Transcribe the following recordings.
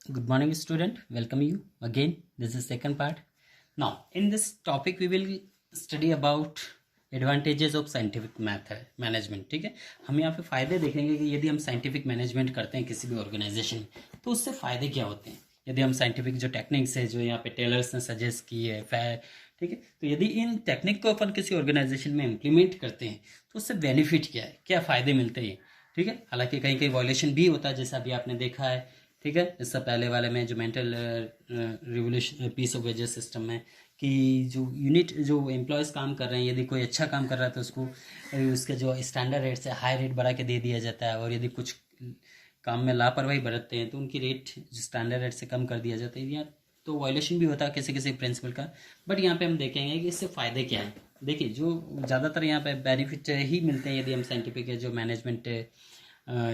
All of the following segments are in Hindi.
Good morning, student. Welcome you again. This is second part. Now, in this topic, we will study about advantages of scientific method management. ठीक है, हम यहाँ पे फ़ायदे देखेंगे कि यदि हम साइंटिफिक मैनेजमेंट करते हैं किसी भी ऑर्गेनाइजेशन में तो उससे फ़ायदे क्या होते हैं. यदि हम साइंटिफिक जो टेक्निक्स है जो यहाँ पे टेलर्स ने सजेस्ट की है ठीक है, तो यदि इन टेक्निक को अपन किसी ऑर्गेनाइजेशन में इम्प्लीमेंट करते हैं तो उससे बेनिफिट क्या है, क्या फ़ायदे मिलते हैं. ठीक है, हालांकि कहीं कहीं वॉयलेशन भी होता है जैसा अभी आपने देखा है. ठीक है, इससे पहले वाले में जो mental revolution piece of wages system में कि जो यूनिट जो एम्प्लॉयज़ काम कर रहे हैं यदि कोई अच्छा काम कर रहा है तो उसको उसके जो स्टैंडर्ड रेट से हाई रेट बढ़ा के दे दिया जाता है, और यदि कुछ काम में लापरवाही बरतते हैं तो उनकी रेट स्टैंडर्ड रेट से कम कर दिया जाता है. यहाँ तो वायलेशन भी होता है किसी किसी प्रिंसिपल का. बट यहाँ पे हम देखेंगे कि इससे फ़ायदे क्या है. देखिए, जो ज़्यादातर यहाँ पे बेनिफिट ही मिलते हैं यदि हम साइंटिफिक जो मैनेजमेंट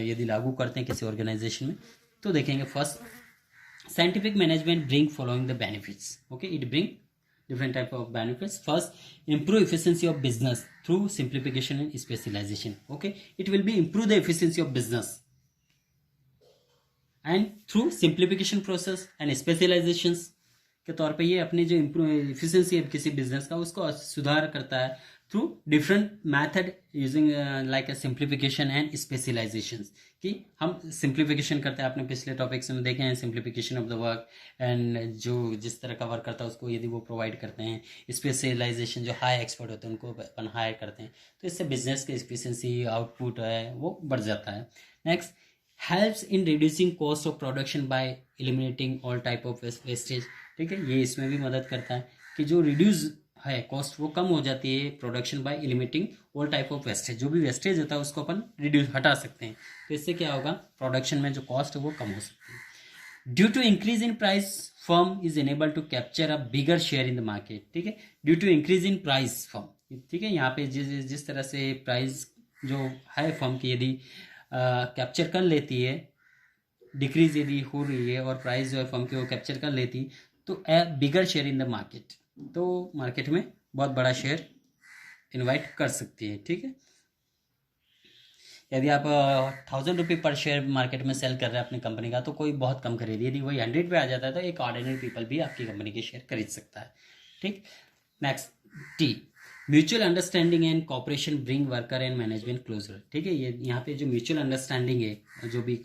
यदि लागू करते हैं किसी ऑर्गेनाइजेशन में. तो देखेंगे first scientific management bring following the benefits. Okay, it bring different type of benefits. First, improve efficiency of business through simplification and specialization. Okay, it will be improve the efficiency of business and through simplification process and specializations के तौर पे ये अपनी जो इफिशियंसी है किसी बिजनेस का उसको सुधार करता है through different method using like simplification and specialisations. कि हम सिंप्लीफिकेशन करते हैं, आपने पिछले टॉपिक्स में देखे हैं simplification of the work and जो जिस तरह का वर्क करता है उसको यदि वो प्रोवाइड करते हैं. स्पेशलाइजेशन जो हाई एक्सपर्ट होते हैं उनको अपन हायर करते हैं, तो इससे बिजनेस की एफिशिएंसी आउटपुट है वो बढ़ जाता है. Next, helps in reducing cost of production by eliminating all type of wastage. ठीक है, ये इसमें भी मदद करता है कि जो रिड्यूस है कॉस्ट वो कम हो जाती है production by eliminating all type of wastage. जो भी वेस्टेज होता है उसको अपन रिड्यूस हटा सकते हैं, तो इससे क्या होगा, प्रोडक्शन में जो कॉस्ट है वो कम हो सकती है. Due to increase in price firm is enable to capture a bigger share in the market. ठीक है, due to increase in price firm. ठीक है, यहाँ पे जिस तरह से प्राइस जो है फर्म की यदि कैप्चर कर लेती है, डिक्रीज यदि हो रही है और प्राइस जो है फर्म की वो कैप्चर कर लेती तो ए बिगर शेयर इन द मार्केट, तो मार्केट में बहुत बड़ा शेयर इन्वाइट कर सकती है. ठीक है, यदि आप 1000 रुपये पर शेयर मार्केट में सेल कर रहे हैं अपनी कंपनी का तो कोई बहुत कम खरीदी. यदि वही 100 पे आ जाता है तो एक ऑर्डिनरी पीपल भी आपकी कंपनी के शेयर खरीद सकता है. ठीक, next, the mutual understanding and cooperation bring worker and management closer. ठीक है, ये यहाँ पे जो म्यूचुअल अंडरस्टैंडिंग है, जो भी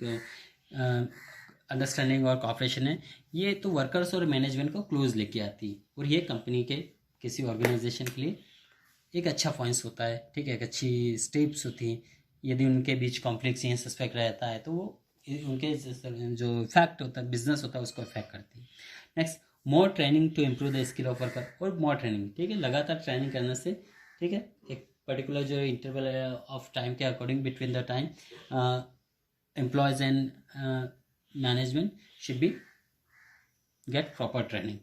अंडरस्टैंडिंग और कॉपरेशन है, ये तो वर्कर्स और मैनेजमेंट को क्लोज लेके आती है, और ये कंपनी के किसी ऑर्गेनाइजेशन के लिए एक अच्छा पॉइंट्स होता है. ठीक है, एक अच्छी स्टेप्स होती हैं. यदि उनके बीच कॉन्फ्लिक्ट या सस्पेक्ट रहता है तो वो उनके जो इफेक्ट होता है बिजनेस होता है उसको इफेक्ट करती है. Next, more training to improve the skill of worker. और मोर ट्रेनिंग, ठीक है, लगातार ट्रेनिंग करने से, ठीक है, एक पर्टिकुलर जो इंटरवल ऑफ टाइम के according between the time employees and management should be get proper training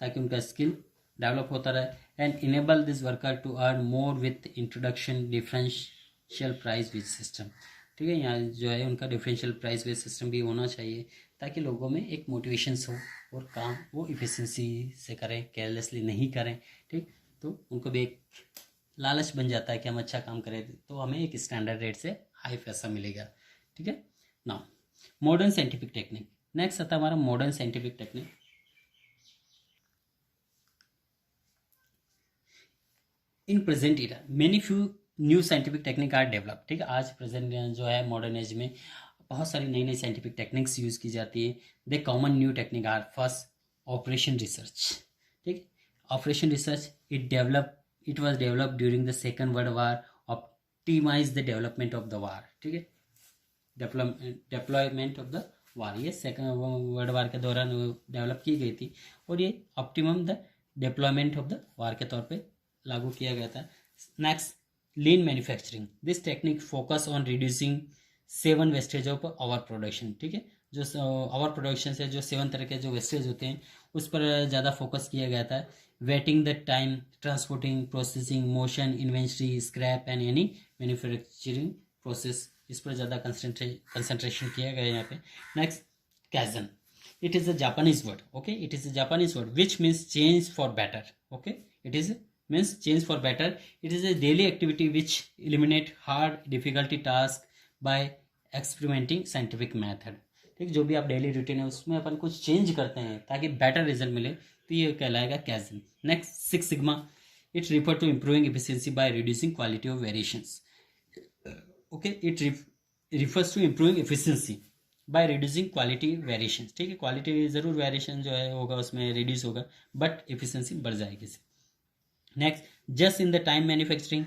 ताकि उनका स्किल डेवलप होता रहे. And enable this worker to earn more with introduction differential price base system. ठीक है, यहाँ जो है उनका डिफरेंशियल प्राइस बेस सिस्टम भी होना चाहिए ताकि लोगों में एक मोटिवेशंस हो और काम वो इफिशिएंसी से करें, केयरलेसली नहीं करें. ठीक, तो उनको भी एक लालच बन जाता है कि हम अच्छा काम करें तो हमें एक स्टैंडर्ड रेट से हाई पैसा मिलेगा. ठीक है, now modern scientific technique. Next आता है हमारा modern scientific technique. In present era many few new scientific technique are develop. ठीक है, आज प्रेजेंट जो है मॉडर्न एज में बहुत सारी नई नई साइंटिफिक टेक्निक्स यूज़ की जाती है. The common new technique are first operation research. ठीक, operation research it was develop during the second world war, optimise the development of the war. ठीक है, डिप्लॉयमेंट ऑफ द वार, ये सेकेंड वर्ल्ड वार के दौरान डेवलप की गई थी और ये optimum the deployment of the war के तौर पे लागू किया गया था. Next, lean manufacturing. This technique focus on reducing 7 wastage of our production. ठीक है, जो आवर प्रोडक्शन से जो 7 तरह के जो वेस्टेज होते हैं उस पर ज़्यादा फोकस किया गया था. Waiting the time, transporting, processing, motion, inventory, scrap and any manufacturing process, इस पर ज़्यादा कंसंट्रेशन किया गया यहाँ पे. Next, kaizen. It is a Japanese word. Okay, it is a Japanese word which means change for better. Okay, it is means change for better. It is a daily activity which eliminate hard difficulty task by experimenting scientific method, ठीक, जो भी आप डेली रूटीन है उसमें अपन कुछ चेंज करते हैं ताकि बेटर रिजल्ट मिले, तो ये कहलाएगा kaizen. Next 6 sigma, it refer to improving efficiency by reducing quality of variations. Okay, it refers to improving efficiency by reducing quality variations, ठीक है, क्वालिटी ज़रूर वेरिएशन जो है होगा उसमें रिड्यूस होगा, बट एफिशिएंसी बढ़ जाएगी इससे। Next, just in the time manufacturing,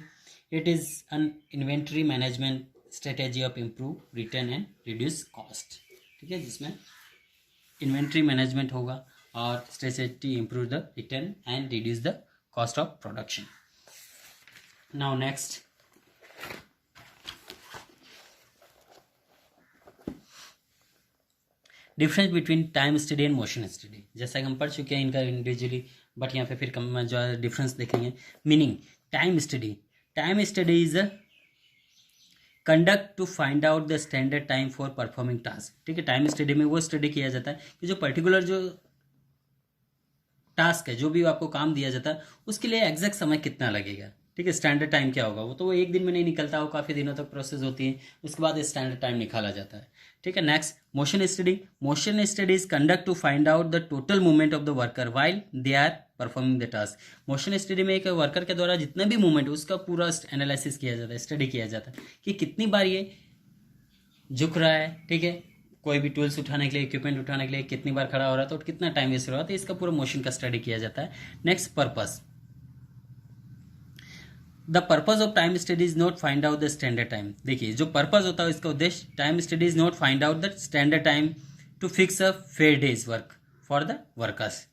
it is an inventory management strategy of improve return and reduce cost, ठीक है, जिसमें इन्वेंट्री मैनेजमेंट होगा और strategy improve the return and reduce the cost of production. Now next, difference between time study and motion study, जैसा कि हम पढ़ चुके हैं इनका इंडिविजुअली, बट यहाँ पे फिर कम जो है डिफरेंस देखेंगे। Meaning, time study is a conduct to find out the standard time for performing task, ठीक है, टाइम स्टडी में वो स्टडी किया जाता है कि जो पर्टिकुलर जो टास्क है, जो भी आपको काम दिया जाता है उसके लिए एग्जैक्ट समय कितना लगेगा, ठीक है, स्टैंडर्ड टाइम क्या होगा, वो तो वो एक दिन में नहीं निकलता, वो काफ़ी दिनों तक प्रोसेस होती है, उसके बाद स्टैंडर्ड टाइम निकाला जाता है, ठीक है। Next, motion study is conduct to find out the total movement of the worker while they are performing the task. Motion study में एक वर्कर के द्वारा जितना भी मूवमेंट उसका पूरा एनालिसिस किया जाता है, स्टडी किया जाता है कि कितनी बार ये झुक रहा है, ठीक है, कोई भी टूल्स उठाने के लिए, इक्विपमेंट उठाने के लिए कितनी बार खड़ा हो रहा है, तो कितना टाइम वेस्ट हो रहा है, तो इसका पूरा मोशन का स्टडी किया जाता है। Next, purpose, the purpose of time study is not find out the standard time. देखिए, जो पर्पज होता है इसका उद्देश्य, time study is not find out the standard time to fix a fair day's work for the workers.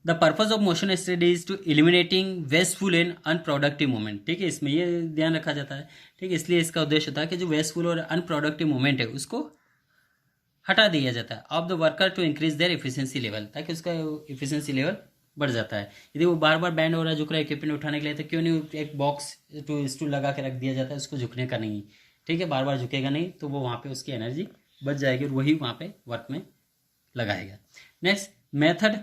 The purpose of motion study is to eliminating wasteful and unproductive movement, ठीक है, इसमें ये ध्यान रखा जाता है, ठीक है, इसलिए इसका उद्देश्य होता है कि जो वेस्टफुल और अनप्रोडक्टिव मूवमेंट है उसको हटा दिया जाता है of the worker to increase their efficiency level, ताकि उसका एफिशिएंसी लेवल बढ़ जाता है। यदि वो बार बार बैंड हो रहा है, झुक रहा है इक्विपमेंट उठाने के लिए, तो क्यों नहीं एक बॉक्स स्टूल लगा के रख दिया जाता है, उसको झुकने का नहीं, ठीक है, बार बार झुकेगा नहीं, तो वो वहाँ पे उसकी एनर्जी बच जाएगी और वही वहाँ पे वर्क में लगाएगा। Next, method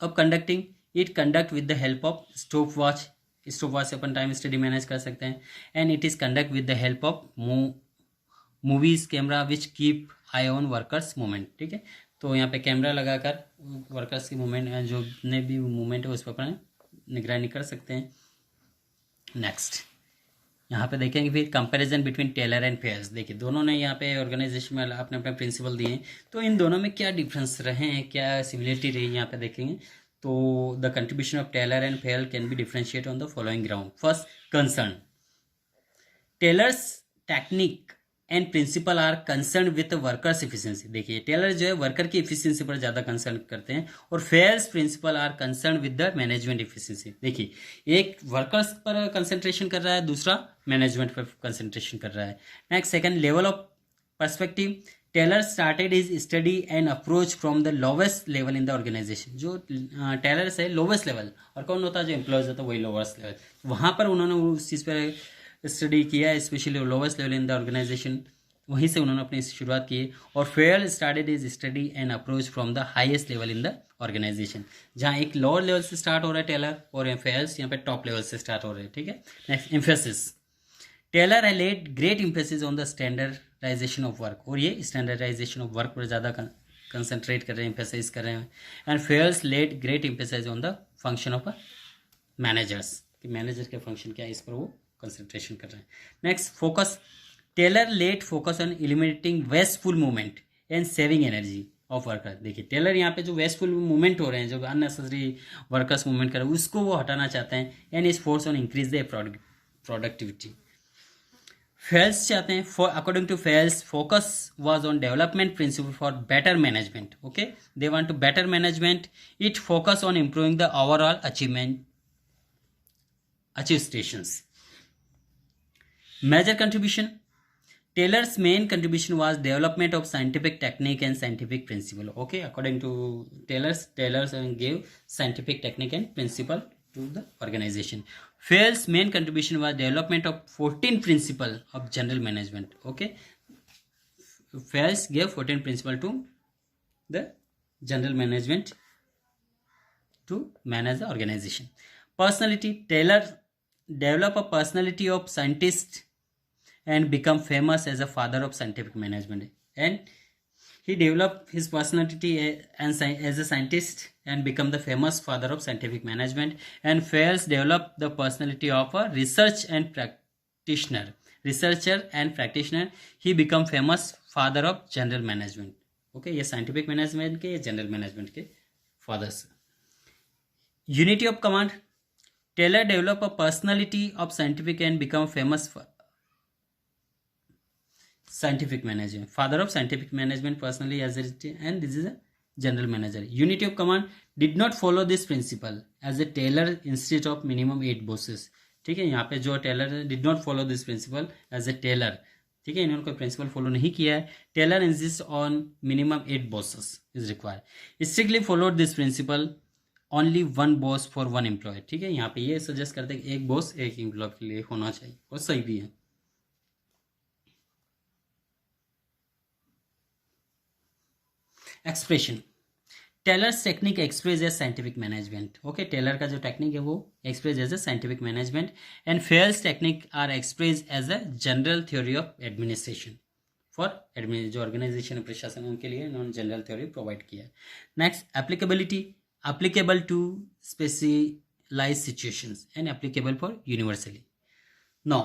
of conducting, it conduct with the help of stop watch से अपन टाइम स्टडी मैनेज कर सकते हैं, and it is conduct with the help of movies camera which keep I on workers movement, ठीक है, तो यहाँ पे कैमरा लगाकर वर्कर्स की मूवमेंट, जो ने भी मूवमेंट है उस पर अपन निगरानी कर सकते हैं। नेक्स्ट, यहाँ पे देखेंगे फिर comparison between Taylor and Fayol's. देखिए, दोनों ने यहाँ पे ऑर्गेनाइजेशन में अपने अपने प्रिंसिपल दिए हैं, तो इन दोनों में क्या डिफरेंस रहे हैं, क्या सिमिलरिटी रही, यहाँ पे देखेंगे। तो the contribution of Taylor and Fayol can be differentiate on the following ground. First, concern, Taylor's technique and principle are concern with workers efficiency. देखिए, टेलर जो है वर्कर की एफिशिएंसी पर ज़्यादा कंसर्न करते हैं, और Fayol's principle are concern with the management efficiency. देखिए, एक वर्कर्स पर कंसंट्रेशन कर रहा है, दूसरा मैनेजमेंट पर कंसंट्रेशन कर रहा है। Next, second, level of perspective, Taylor started is study and approach from the lowest level in the organisation. जो टेलर्स है लोवेस्ट लेवल, और कौन होता है, जो एम्प्लॉयज होता है वही लोवेस्ट लेवल, वहाँ पर उन्होंने उस चीज़ पर स्टडी किया, specially lowest level in the organisation, वहीं से उन्होंने अपनी शुरुआत की। और Fayol started is study and approach from the highest level in the organisation, जहाँ एक लोअर लेवल से स्टार्ट हो रहा है टेलर, और फेयर्स यहाँ पे टॉप लेवल से स्टार्ट हो रहे हैं, ठीक है। नेक्स्ट, एम्फेसिस, टेलर है laid great emphasis on the standardisation of work, और ये स्टैंडर्डाइजेशन ऑफ वर्क पर ज़्यादा कंसंट्रेट कर रहे हैं, एम्फेसाइज कर रहे हैं। And Fayol's laid great emphasise on the function of managers, कि मैनेजर के फंक्शन क्या है इस पर वो कंसंट्रेशन कर रहे हैं। Next, focus, Taylor let focus on eliminating wasteful movement and saving energy of worker. देखिए, टेलर यहाँ पे जो वेस्टफुल मूवमेंट हो रहे हैं, जो अननेसेसरी वर्कर्स मूवमेंट कर रहे हैं, उसको वो हटाना चाहते हैं, and is force on increase the productivity. Fayol's चाहते हैं, for according to Fayol's, focus was on development principle for better management. Okay, they want to better management, it focus on improving the overall achieve stations. Major contribution, Taylor's main contribution was development of scientific technique and scientific principle. Okay, according to Taylor's gave scientific technique and principle to the organization. Fayer's main contribution was development of 14 principle of general management. Okay, Fayer's gave 14 principle to the general management to manage the organization. Personality, Taylor develop a personality of scientist and become famous as a father of scientific management. And he developed his personality as a scientist and become the famous father of scientific management. And Fayers developed the personality of a researcher and practitioner. He become famous father of general management. Okay, ये साइंटिफिक मैनेजमेंट के, ये जनरल मैनेजमेंट के fathers. Unity of command. Taylor develop a personality of scientific and become famous scientific management, father of scientific management personally as it, and this is a general manager. Unity of command did not follow this principle as a Taylor instead of minimum 8 bosses. ठीक है, यहाँ पे जो Taylor did not follow this principle as a Taylor. ठीक है, इन्होंने कोई प्रिंसिपल फॉलो नहीं किया है. Taylor insist on minimum 8 bosses is required. Strictly followed this principle only 1 boss for 1 employee. ठीक है, यहाँ पे ये सजेस्ट करते हैं कि एक बॉस एक एम्प्लॉय के लिए होना चाहिए, और सही भी है. Expression. Taylor's technique express as scientific management. Okay, Taylor का जो टेक्निक है वो express as a scientific management. And Fayol's technique are express as a general theory of administration. For जो ऑर्गेनाइजेशन है, प्रशासन, उनके लिए इन्होंने जनरल थ्योरी प्रोवाइड किया है. Next, applicability. Applicable to specialise situations and applicable for universally. No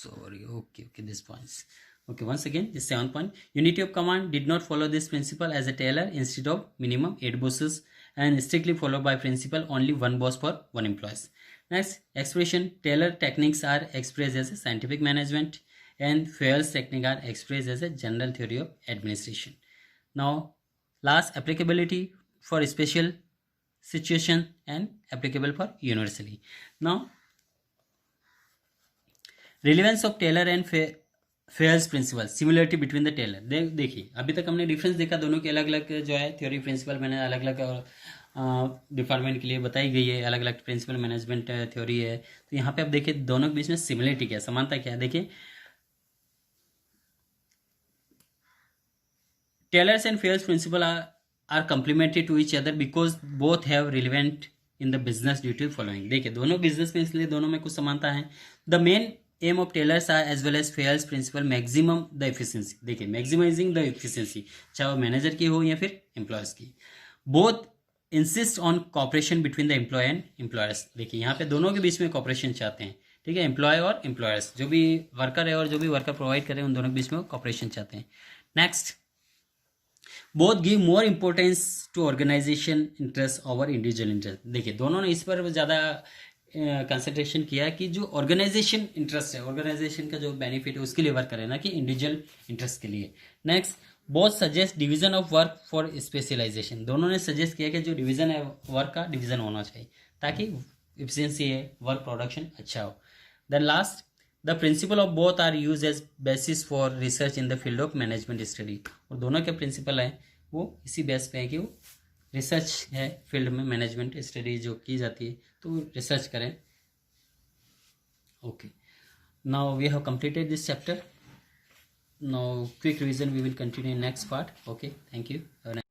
sorry, okay, this points. Okay, once again, this 7 point. Unity of command did not follow this principle as a Taylor instead of minimum 8 bosses, and strictly followed by principle only 1 boss for 1 employees. Next, expression. Taylor techniques are expressed as a scientific management, and Fayer's technique are expressed as a general theory of administration. Now, last, applicability for special situation and applicable for universally. Now, relevance of Taylor and Fayol's principle. Similarity between the Taylor. देखिए, अभी तक हमने डिफरेंस देखा, दोनों के अलग अलग जो है थ्योरी प्रिंसिपल मैंने अलग अलग डिपार्टमेंट के लिए बताई गई है, अलग अलग प्रिंसिपल मैनेजमेंट थ्योरी है. तो यहाँ पे आप देखिए दोनों के बीच में सिमिलरिटी क्या है, समानता क्या है. देखिए, Taylor's and Fayol's principle are complementary to each other because both have relevant in the business duty following. देखिए, दोनों बिजनेस में, इसलिए दोनों में कुछ समानता है. The main aim of Taylor's are as well as Fayol's principle maximum the efficiency. देखिए, मैक्सिमाइजिंग द एफिशिएंसी, चाहे वो मैनेजर की हो या फिर एम्प्लॉयर्स की. Both insist on cooperation between the employee and employers. देखिए, यहाँ पे दोनों के बीच में कॉपरेशन चाहते हैं. ठीक है, एम्प्लॉय और एम्प्लॉयर्स, जो भी वर्कर है और जो भी वर्कर प्रोवाइड करे, उन दोनों के बीच में कॉपरेशन चाहते हैं. Next, both give more importance to organisation interest over individual interest. देखिए, दोनों ने इस पर ज़्यादा कंसंट्रेशन किया कि जो ऑर्गेनाइजेशन इंटरेस्ट है, ऑर्गेनाइजेशन का जो बेनिफिट है उसके लिए वर्क करें, ना कि इंडिविजुअल इंटरेस्ट के लिए. Next, both suggest division of work for specialisation. दोनों ने सजेस्ट किया कि जो डिवीजन है वर्क का, डिवीजन होना चाहिए ताकि एफिशिएंसी है, वर्क प्रोडक्शन अच्छा हो. Then last, the principle of both are use as basis for research in the field of management study. और दोनों के प्रिंसिपल हैं वो इसी बेस पे है कि वो रिसर्च है, फील्ड में मैनेजमेंट स्टडी जो की जाती है, तो रिसर्च करें. Okay, now we have completed this chapter. Now quick revision we will continue in next part. Okay, thank you.